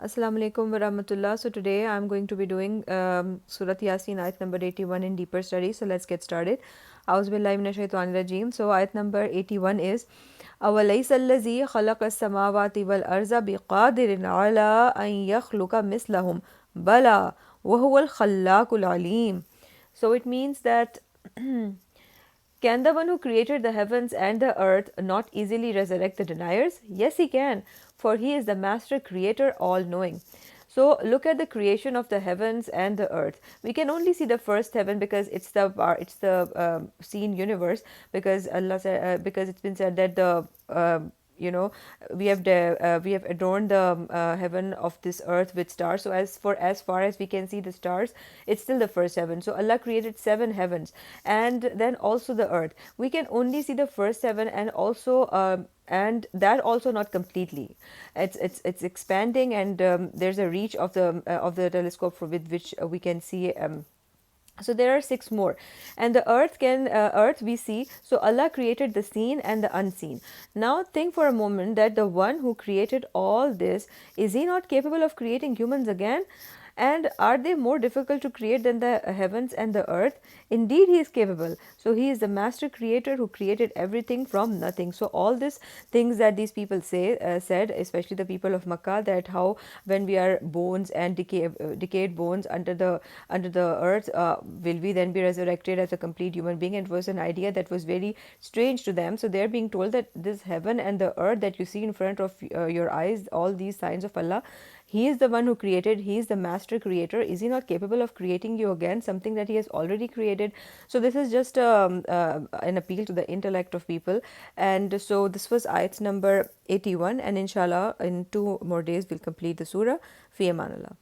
Assalamu alaikum wa rahmatullah. So today I'm going to be doing Surat Yasin ayat number 81 in deeper study. So let's get started. A'udhu billahi minash shaitanir rajim. So ayat number 81 is أَوَلَيْسَ الَّذِي خَلَقَ السَّمَاوَاتِ وَالْأَرْضَ بِقَادِرٍ عَلَىٰ أَن يَخْلُقَ مِثْلَهُم بَلَىٰ وَهُوَ الْخَلَّاقُ الْعَلِيمُ. So it means that can the one who created the heavens and the earth not easily resurrect the deniers? Yes, he can, for he is the master creator, all knowing. So look at the creation of the heavens and the earth. We can only see the first heaven because it's the seen universe, because Allah said, because it's been said that the you know we have adorned the heaven of this earth with stars. So as far as we can see the stars, it's still the first heaven. So Allah created 7 heavens and then also the earth. We can only see the first heaven, and that also not completely. It's expanding, and there's a reach of the telescope with which we can see. So there are 6 more, and the earth we see. So Allah created the seen and the unseen. Now think for a moment that the one who created all this, is he not capable of creating humans again? And are they more difficult to create than the heavens and the earth? Indeed, he is capable. So he is the master creator who created everything from nothing. So all these things that these people said, especially the people of Makkah, that how when we are bones and decayed bones under the earth, will we then be resurrected as a complete human being? And it was an idea that was very strange to them. So they're being told that this heaven and the earth that you see in front of your eyes, all these signs of Allah, he is the one who created. He is the master creator. Is he not capable of creating you again, something that he has already created? So this is just an appeal to the intellect of people. And so this was ayat number 81, and inshallah in 2 more days we'll complete the surah. Fi amanallah.